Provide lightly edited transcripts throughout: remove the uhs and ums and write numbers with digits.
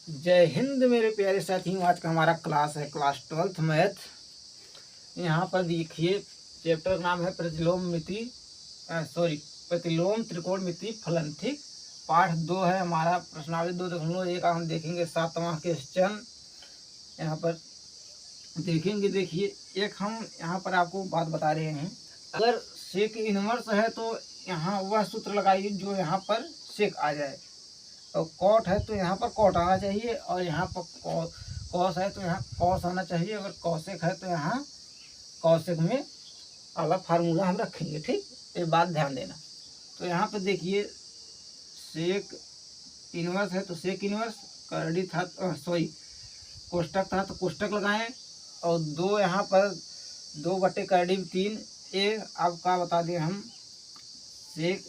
जय हिंद मेरे प्यारे साथियों। आज का हमारा क्लास है क्लास 12th मैथ। यहाँ पर देखिए चैप्टर का नाम है प्रतिलोम त्रिकोणमिति फलन। ठीक, पाठ 2 है हमारा। प्रश्नावली 2.1 हम देखेंगे 7वां क्वेश्चन। यहाँ पर देखेंगे। देखिए एक हम यहाँ पर आपको बात बता रहे हैं, अगर सेक इनवर्स है तो यहाँ वह सूत्र लगाइए जो यहाँ पर सेक आ जाए, और कॉट है तो यहाँ पर कॉट आना चाहिए, और यहाँ पर कॉस है तो यहाँ कॉस आना चाहिए, अगर कॉसेक है तो यहाँ कॉसेक में अलग फार्मूला हम रखेंगे। ठीक, ये बात ध्यान देना। तो यहाँ पर देखिए सेक इनवर्स है तो सेक इनवर्स, करड़ी था कोष्टक था तो कोष्टक लगाएं, और दो यहाँ पर 2/3 ये आपका बता दें हम सेक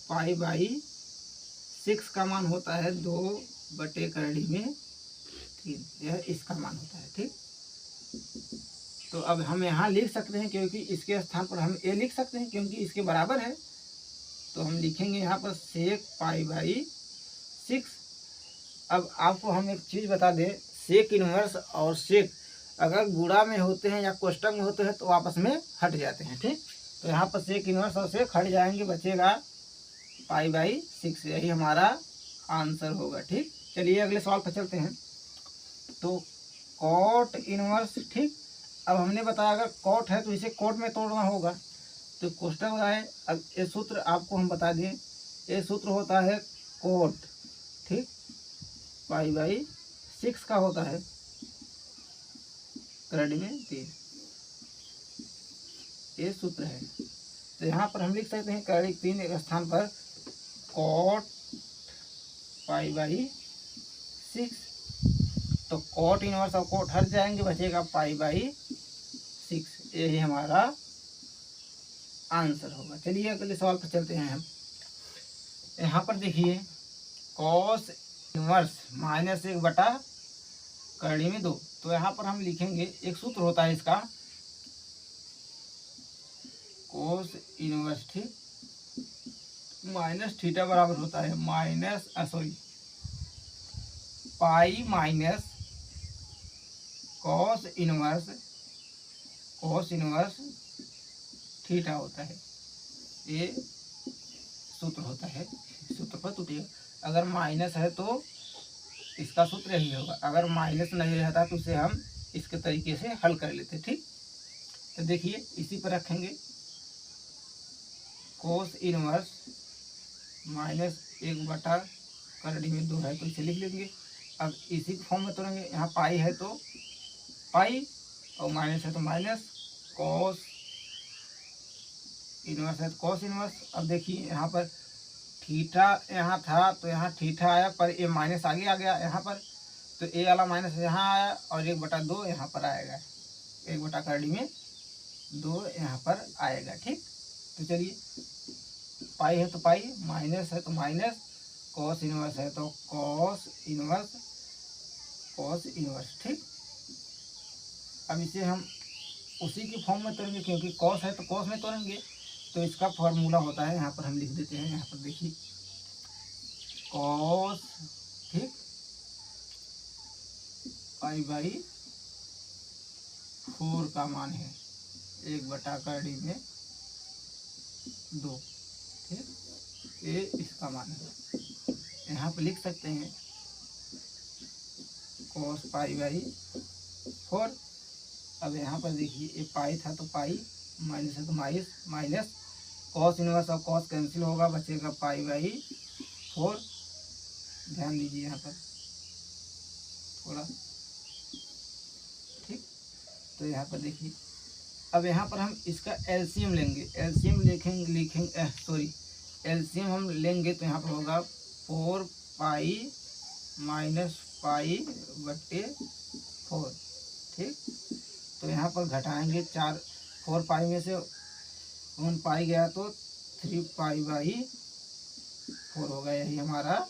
पाई/6 का मान होता है 2/3 यह इसका मान होता है। ठीक, तो अब हम यहाँ लिख सकते हैं, क्योंकि इसके स्थान पर हम ए लिख सकते हैं क्योंकि इसके बराबर है, तो हम लिखेंगे यहाँ पर सेक पाई/6। अब आपको हम एक चीज़ बता दें, सेक इनवर्स और सेक अगर गुणा में होते हैं या कोष्टक में होते हैं तो आपस में हट जाते हैं। ठीक, तो यहाँ पर सेक इनवर्स और सेक हट जाएंगे, बचेगा पाई/6। यही हमारा आंसर होगा। ठीक, चलिए अगले सवाल पर चलते हैं। तो कॉट इनवर्स, ठीक, अब हमने बताया अगर कॉट है तो इसे कॉट में तोड़ना होगा, तो कोष्टक बनाए। अब ये सूत्र आपको हम बता दें, ये सूत्र होता है कॉट, ठीक, पाई/6 का होता है, करड़ी में 3, ये सूत्र है। तो यहाँ पर हम लिख सकते हैं करड़ी 3 एक स्थान पर कॉट पाई/6, तो कॉट इनवर्स और कॉट हट जाएंगे, बचेगा पाई/6। यही हमारा आंसर होगा। चलिए अगले सवाल पर चलते हैं हम। यहाँ पर देखिए कॉस इनवर्स -1/2, तो यहाँ पर हम लिखेंगे, एक सूत्र होता है इसका, कोस इनवर्स, ठीक, माइनस थीटा बराबर होता है pi minus cos inverse theta होता है। ये सूत्र होता है, सूत्र पर टूटिएगा। अगर माइनस है तो इसका सूत्र यही होगा, अगर माइनस नहीं रहता तो उसे हम इसके तरीके से हल कर लेते। ठीक, तो देखिए इसी पर रखेंगे, कोस इनवर्स -1/2 है तो इसे लिख लेंगे। अब इसी फॉर्म में तोड़ेंगे, यहाँ पाई है तो पाई और माइनस है तो माइनस, कॉस इनवर्स है तो कॉस इनवर्स। अब देखिए यहाँ पर थीटा यहाँ था तो यहाँ थीटा आया, पर ये माइनस आगे आ गया यहाँ पर, तो ए वाला माइनस यहाँ आया और 1/2 यहाँ पर आएगा, 1/2 यहाँ पर आएगा। ठीक, तो चलिए पाई है तो पाई, माइनस है तो माइनस, कॉस इनवर्स है तो कॉस इनवर्स। ठीक, अब इसे हम उसी के फॉर्म में तोड़ेंगे, क्योंकि कॉस है तो कॉस में तोड़ेंगे, तो इसका फॉर्मूला होता है, यहाँ पर हम लिख देते हैं। यहाँ पर देखिए कॉस, ठीक, पाई/4 का मान है 1/2। ठीक, ये इसका मान है, यहाँ पर लिख सकते हैं कॉस पाई/4। अब यहाँ पर देखिए ये पाई था तो पाई, माइनस है तो माइनस, कॉस इनवर्स और कॉस कैंसिल होगा, बचेगा पाई/4। ध्यान दीजिए यहाँ पर थोड़ा। ठीक, तो यहाँ पर देखिए, अब यहाँ पर हम इसका एलसीएम लेंगे, एलसीएम हम लेंगे तो यहाँ पर होगा 4 पाई माइनस पाई/4। ठीक, तो यहाँ पर घटाएंगे 4 पाई में से 1 पाई गया तो 3 पाई/4 होगा। यही हमारा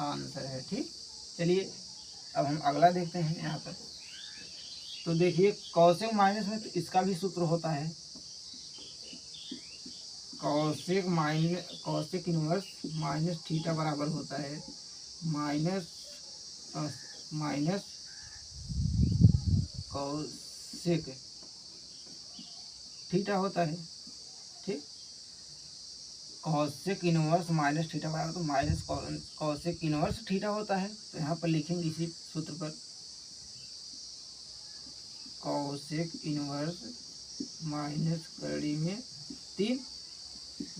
आंसर है। ठीक, चलिए अब हम अगला देखते हैं यहाँ पर। तो देखिए कॉसेक माइनस में तो इसका भी सूत्र होता है, कॉसेक इनवर्स माइनस थीटा बराबर होता है माइनस कॉसेक थीटा होता है। ठीक, कॉसेक इनवर्स माइनस थीटा बराबर तो माइनस कॉसेक इनवर्स थीटा होता है। तो यहाँ पर लिखेंगे इसी सूत्र पर कॉसेक इनवर्स माइनस करड़ी में 3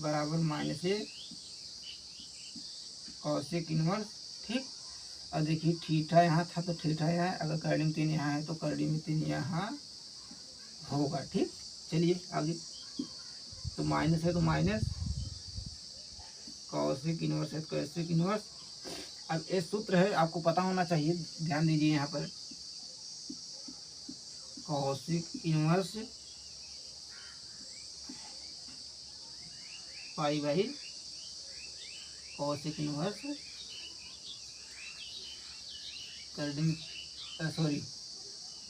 बराबर माइनस कॉसेक इनवर्स। ठीक, और देखिए थीटा यहाँ था तो थीटा यहाँ है, अगर करड़ी में 3 यहाँ है तो करड़ी में 3 यहाँ होगा। ठीक, चलिए आगे, तो माइनस है तो माइनस कॉसेक इनवर्स है तो कॉसेक इनवर्स। अब ये सूत्र है, आपको पता होना चाहिए, ध्यान दीजिए यहाँ पर cosec inverse pi by cosec inverse कर्डिन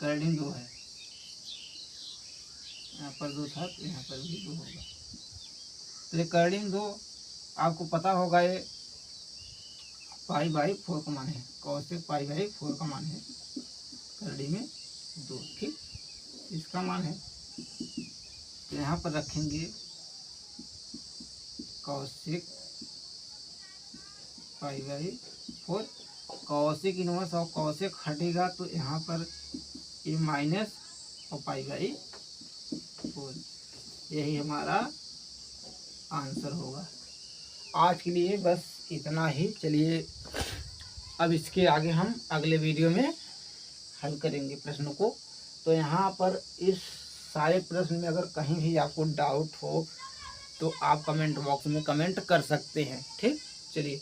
कर्डिन 2 है, यहाँ पर 2 था तो यहाँ पर भी 2 होगा। तो ये कर्डिन 2 आपको पता होगा, ये पाई बाई 4 का मान है, कॉसेक पाई बाई 4 का मान है, करड़ी में 2। ठीक, इसका मान है, तो यहाँ पर रखेंगे cosec pi by 4। Cosec inverse और कॉसेक हटेगा तो यहाँ पर ये माइनस और पाई बाई 4, यही हमारा आंसर होगा। आज के लिए बस इतना ही। चलिए अब इसके आगे हम अगले वीडियो में हल करेंगे प्रश्नों को। तो यहाँ पर इस सारे प्रश्न में अगर कहीं भी आपको डाउट हो तो आप कमेंट बॉक्स में कमेंट कर सकते हैं। ठीक, चलिए।